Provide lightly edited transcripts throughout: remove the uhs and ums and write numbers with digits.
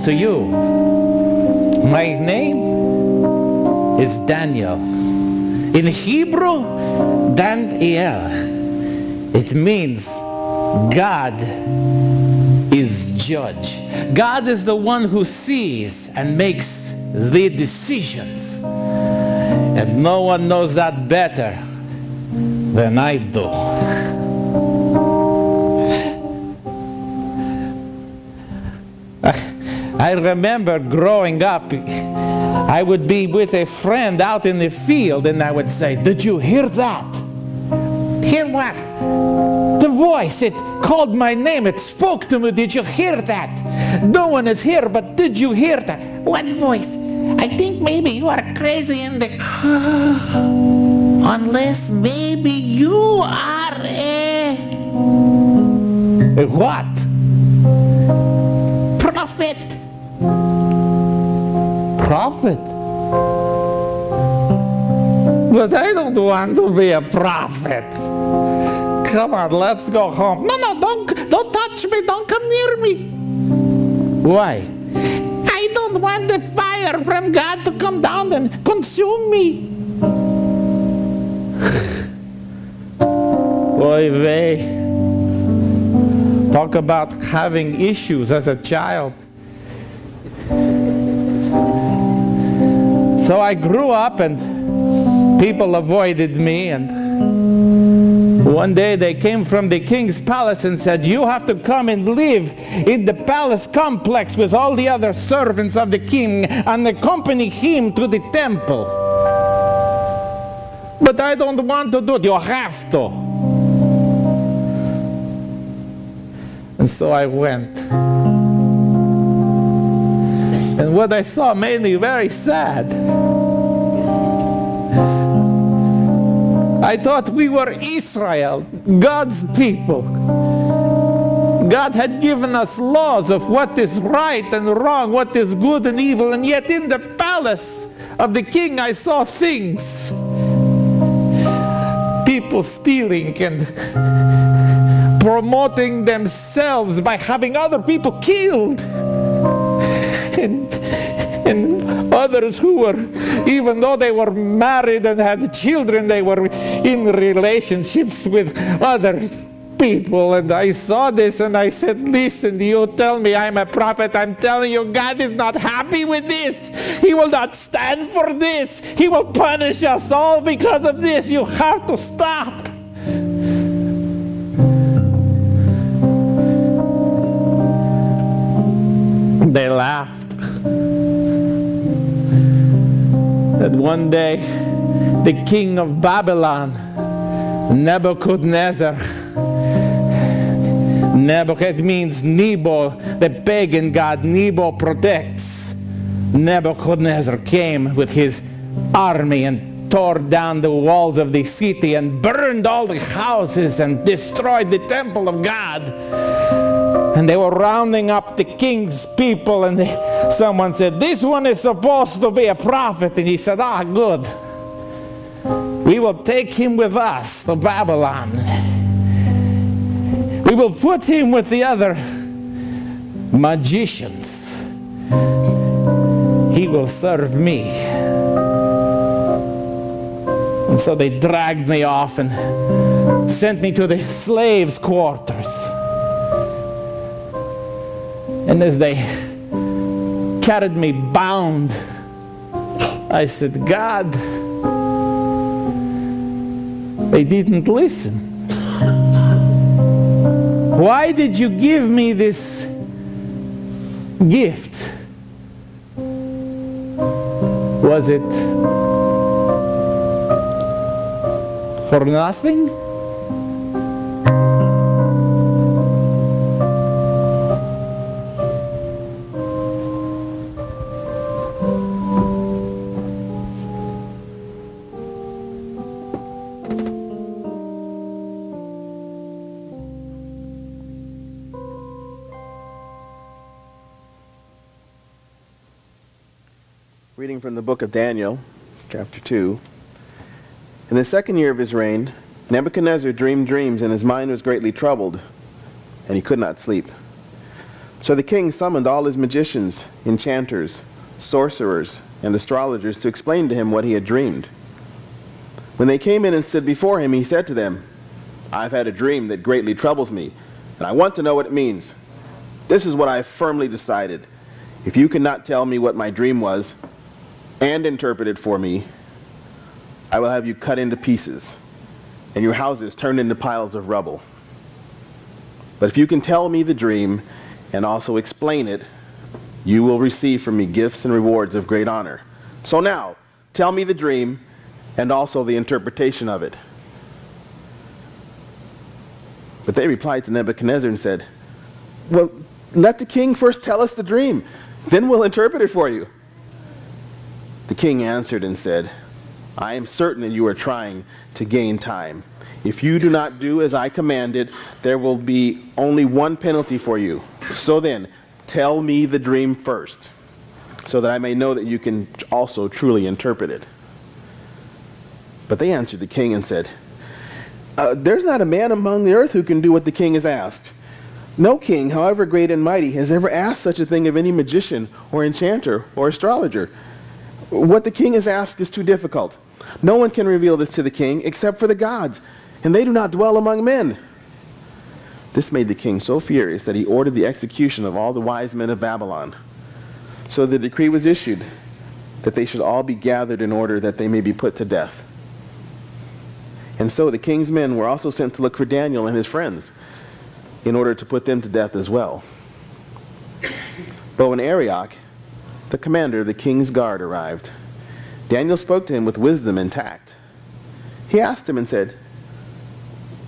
to you. My name is Daniel. In Hebrew, Daniel. It means God is judge. God is the one who sees and makes the decisions. And no one knows that better than I do. I remember growing up, I would be with a friend out in the field and I would say, "Did you hear that?" "Hear what?" "The voice, it called my name, it spoke to me. Did you hear that?" "No one is here, but did you hear that?" "What voice?" "I think maybe you are crazy in the..." "Unless maybe you are a what?" "Prophet." Prophet? But I don't want to be a prophet. Come on, let's go home. No, don't touch me, don't come near me. Why? I don't want the fire from God to come down and consume me. Oy vey. Talk about having issues as a child. So I grew up and people avoided me, and one day they came from the king's palace and said, "You have to come and live in the palace complex with all the other servants of the king and accompany him to the temple." "But I don't want to do it." "You have to." And so I went. And what I saw made me very sad. I thought we were Israel, God's people. God had given us laws of what is right and wrong, what is good and evil, and yet in the palace of the king I saw things. People stealing and promoting themselves by having other people killed. And others who were, even though they were married and had children, they were in relationships with other people. And I saw this and I said, "Listen, you tell me I'm a prophet. I'm telling you, God is not happy with this. He will not stand for this. He will punish us all because of this. You have to stop." They laughed. And one day, the king of Babylon, Nebuchadnezzar, Nebuchadnezzar means Nebo, the pagan god. Nebo protects. Nebuchadnezzar came with his army and tore down the walls of the city and burned all the houses and destroyed the temple of God. And they were rounding up the king's people, and someone said, "This one is supposed to be a prophet." And he said, "Ah, good. We will take him with us to Babylon. We will put him with the other magicians. He will serve me." And so they dragged me off and sent me to the slaves' quarters. And as they carried me bound, I said, "God, they didn't listen. Why did you give me this gift? Was it for nothing?" Reading from the book of Daniel, chapter 2. In the second year of his reign, Nebuchadnezzar dreamed dreams, and his mind was greatly troubled, and he could not sleep. So the king summoned all his magicians, enchanters, sorcerers, and astrologers to explain to him what he had dreamed. When they came in and stood before him, he said to them, "I've had a dream that greatly troubles me, and I want to know what it means. This is what I have firmly decided. If you cannot tell me what my dream was and interpret it for me, I will have you cut into pieces and your houses turned into piles of rubble. But if you can tell me the dream and also explain it, you will receive from me gifts and rewards of great honor. So now, tell me the dream and also the interpretation of it." But they replied to Nebuchadnezzar and said, "Well, let the king first tell us the dream, then we'll interpret it for you." The king answered and said, "I am certain that you are trying to gain time. If you do not do as I commanded, there will be only one penalty for you. So then, tell me the dream first, so that I may know that you can also truly interpret it." But they answered the king and said, "There's not a man among the earth who can do what the king has asked. No king, however great and mighty, has ever asked such a thing of any magician or enchanter or astrologer. What the king has asked is too difficult. No one can reveal this to the king except for the gods, and they do not dwell among men." This made the king so furious that he ordered the execution of all the wise men of Babylon. So the decree was issued that they should all be gathered in order that they may be put to death. And so the king's men were also sent to look for Daniel and his friends in order to put them to death as well. But when Arioch, the commander of the king's guard, arrived, Daniel spoke to him with wisdom and tact. He asked him and said,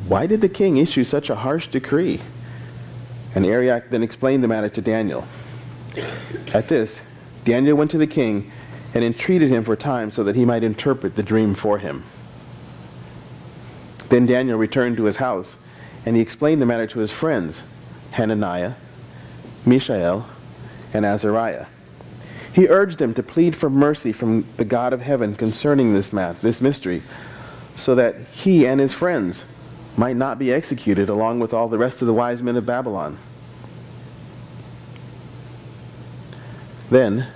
"Why did the king issue such a harsh decree?" And Arioch then explained the matter to Daniel. At this, Daniel went to the king and entreated him for time so that he might interpret the dream for him. Then Daniel returned to his house, and he explained the matter to his friends, Hananiah, Mishael, and Azariah. He urged them to plead for mercy from the God of heaven concerning this mystery, so that he and his friends might not be executed along with all the rest of the wise men of Babylon. Then,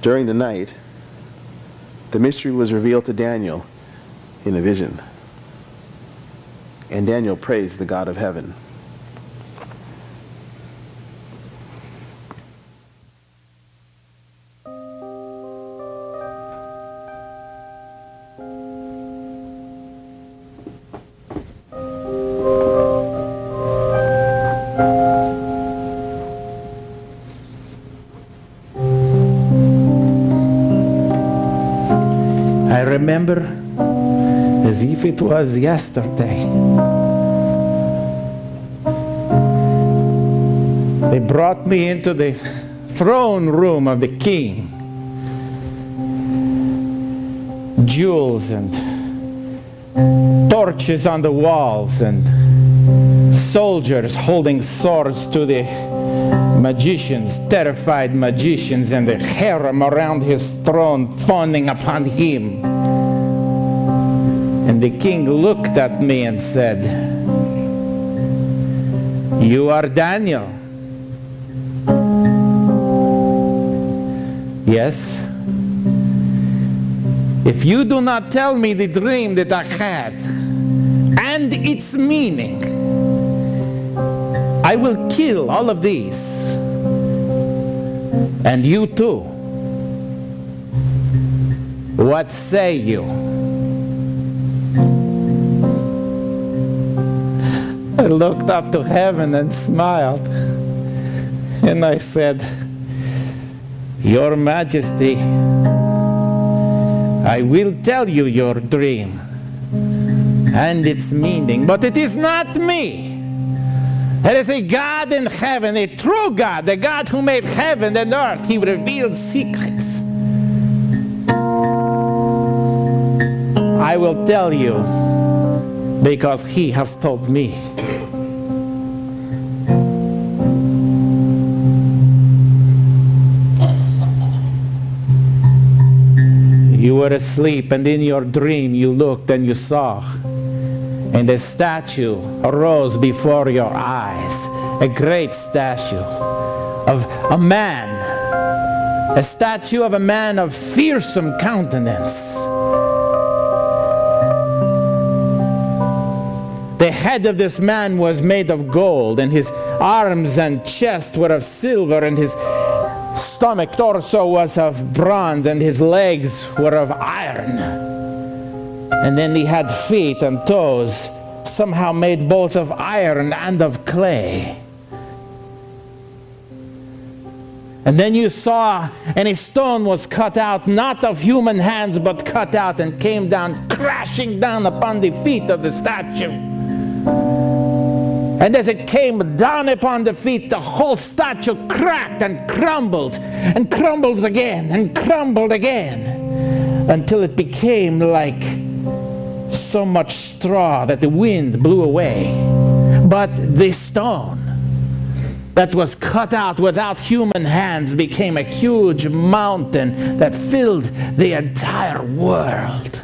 during the night, the mystery was revealed to Daniel in a vision. And Daniel praised the God of heaven. I remember as if it was yesterday. They brought me into the throne room of the king. Jewels and torches on the walls and soldiers holding swords to the magicians, terrified magicians, and the harem around his throne fawning upon him. And the king looked at me and said, "You are Daniel." "Yes. If you do not tell me the dream that I had and its meaning, I will kill all of these, and you too. What say you?" I looked up to heaven and smiled, and I said, "Your Majesty, I will tell you your dream and its meaning, but it is not me. There is a God in heaven, a true God, the God who made heaven and earth. He reveals secrets. I will tell you because He has told me." You were asleep, and in your dream you looked and you saw, and a statue arose before your eyes, a great statue of a man, a statue of a man of fearsome countenance. The head of this man was made of gold, and his arms and chest were of silver, and his stomach, torso was of bronze, and his legs were of iron. And then he had feet and toes, somehow made both of iron and of clay. And then you saw, and a stone was cut out, not of human hands, but cut out and came down, crashing down upon the feet of the statue. And as it came down upon the feet, the whole statue cracked and crumbled again, and crumbled again, until it became like so much straw that the wind blew away. But the stone that was cut out without human hands became a huge mountain that filled the entire world.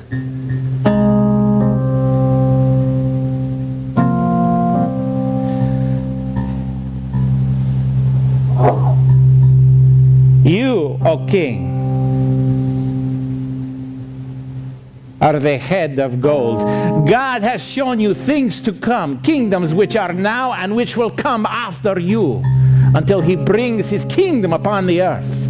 You, O King, are the head of gold. God has shown you things to come, kingdoms which are now and which will come after you, until he brings his kingdom upon the earth.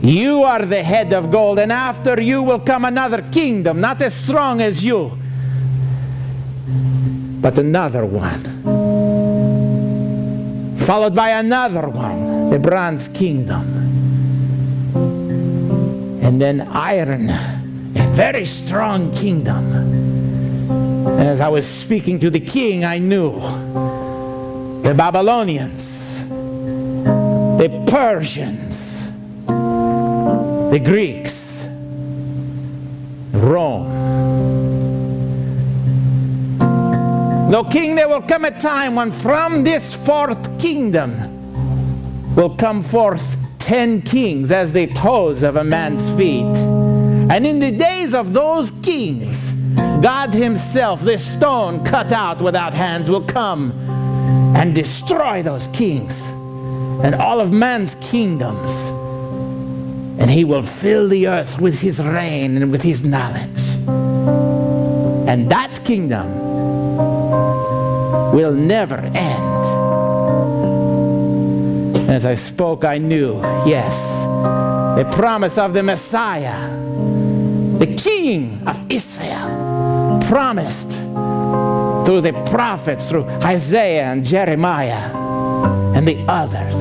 You are the head of gold, and after you will come another kingdom, not as strong as you, but another one, followed by another one, the bronze kingdom, and then iron, a very strong kingdom. And as I was speaking to the king, I knew the Babylonians, the Persians, the Greeks, Rome. No, king, there will come a time when from this fourth kingdom will come forth 10 kings as the toes of a man's feet. And in the days of those kings, God himself, the stone cut out without hands, will come and destroy those kings and all of man's kingdoms. And he will fill the earth with his reign and with his knowledge. And that kingdom will never end. As I spoke, I knew, yes, the promise of the Messiah, the King of Israel, promised through the prophets, through Isaiah and Jeremiah and the others,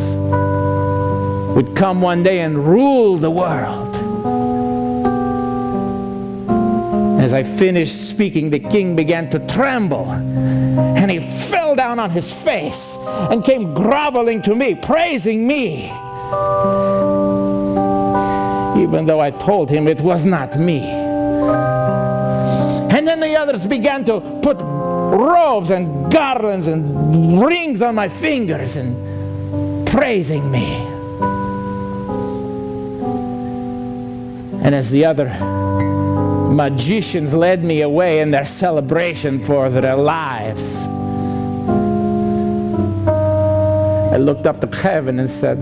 would come one day and rule the world. As I finished speaking, the king began to tremble, and he fell down on his face and came groveling to me, praising me, even though I told him it was not me. And then the others began to put robes and garlands and rings on my fingers and praising me. And as the other magicians led me away in their celebration for their lives, I looked up to heaven and said,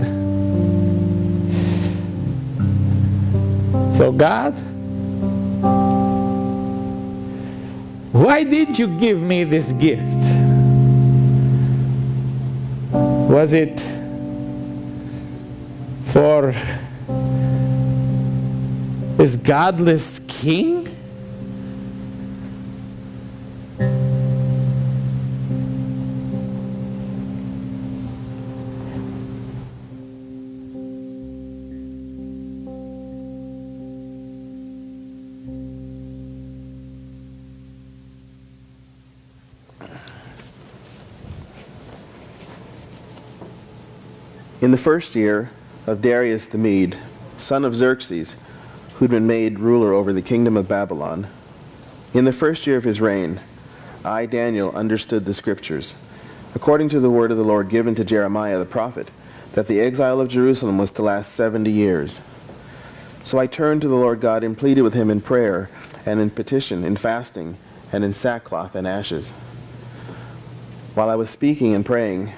"So God, why did you give me this gift? Was it for this godless king?" In the first year of Darius the Mede, son of Xerxes, who'd been made ruler over the kingdom of Babylon, in the first year of his reign, I, Daniel, understood the scriptures, according to the word of the Lord given to Jeremiah the prophet, that the exile of Jerusalem was to last 70 years. So I turned to the Lord God and pleaded with him in prayer and in petition, in fasting, and in sackcloth and ashes. while I was speaking and praying,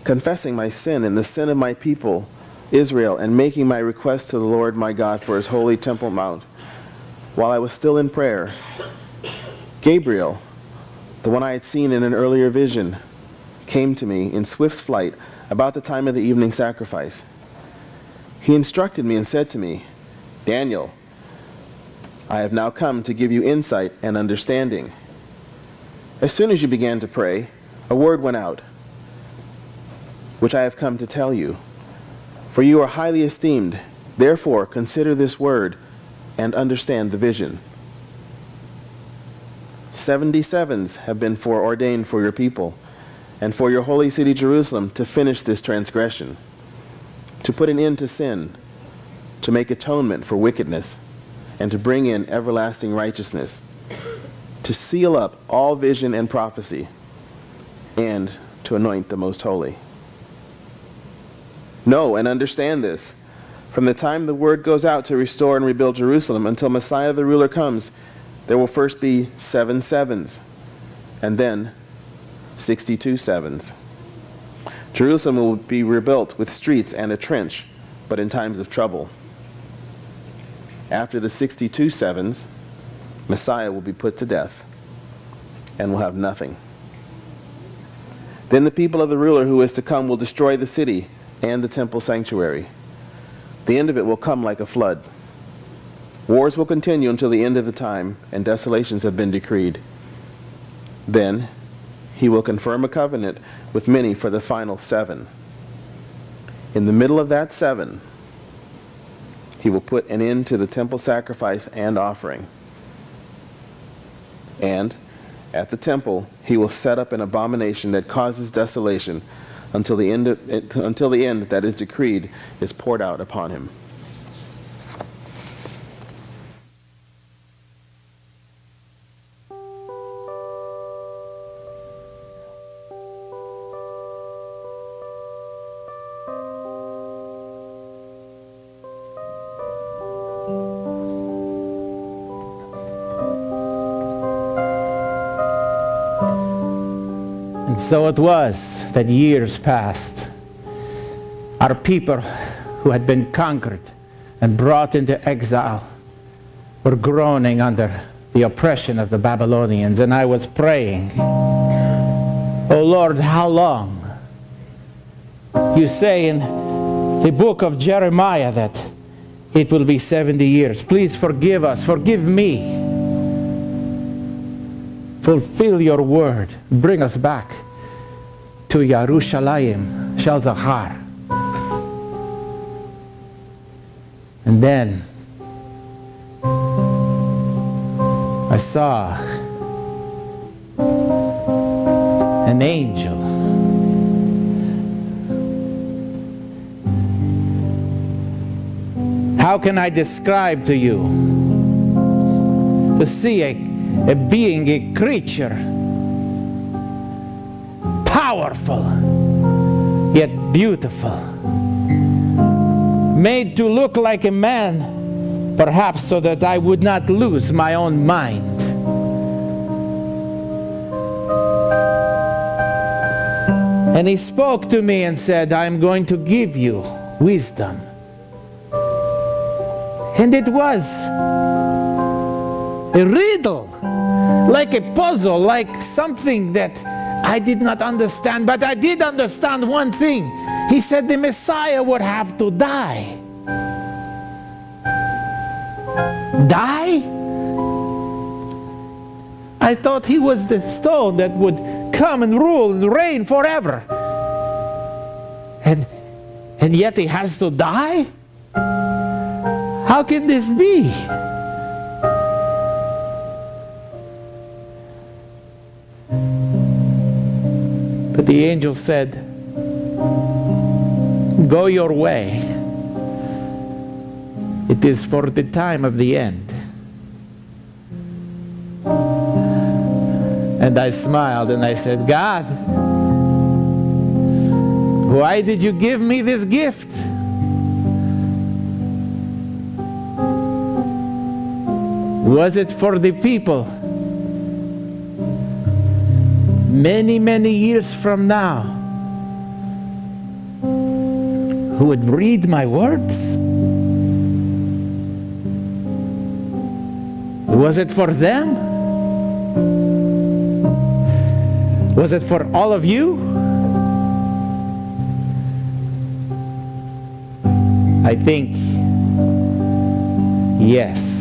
confessing my sin and the sin of my people, Israel, and making my request to the Lord my God for his holy temple mount, while I was still in prayer, Gabriel, the one I had seen in an earlier vision, came to me in swift flight about the time of the evening sacrifice. He instructed me and said to me, "Daniel, I have now come to give you insight and understanding." As soon as you began to pray, a word went out, which I have come to tell you. For you are highly esteemed. Therefore, consider this word and understand the vision. 77s have been foreordained for your people and for your holy city Jerusalem to finish this transgression, to put an end to sin, to make atonement for wickedness, and to bring in everlasting righteousness, to seal up all vision and prophecy, and to anoint the most holy. Know and understand this. From the time the word goes out to restore and rebuild Jerusalem until Messiah the ruler comes, there will first be 7 sevens, and then 62 sevens. Jerusalem will be rebuilt with streets and a trench, but in times of trouble. After the 62 sevens, Messiah will be put to death and will have nothing. Then the people of the ruler who is to come will destroy the city and the temple sanctuary. The end of it will come like a flood. Wars will continue until the end of the time, and desolations have been decreed. Then he will confirm a covenant with many for the final 7. In the middle of that 7, he will put an end to the temple sacrifice and offering. And at the temple, he will set up an abomination that causes desolation until the end that is decreed is poured out upon him. And so it was that years passed. Our people who had been conquered and brought into exile were groaning under the oppression of the Babylonians. And I was praying, "Oh Lord, how long?" You say in the book of Jeremiah that it will be 70 years. Please forgive us, forgive me. Fulfill your word. Bring us back to Yerushalayim, Shel Zachar. And then I saw an angel. How can I describe to you to see a being, a creature, powerful yet beautiful, made to look like a man, perhaps so that I would not lose my own mind. And he spoke to me and said, "I'm going to give you wisdom." And it was a riddle, like a puzzle, like something that I did not understand, but I did understand one thing. He said the Messiah would have to die. Die? I thought he was the stone that would come and rule and reign forever. And yet he has to die? How can this be? But the angel said, "Go your way. It is for the time of the end." And I smiled and I said, "God, why did you give me this gift? Was it for the people many, many years from now, who would read my words? Was it for them? Was it for all of you? I think yes.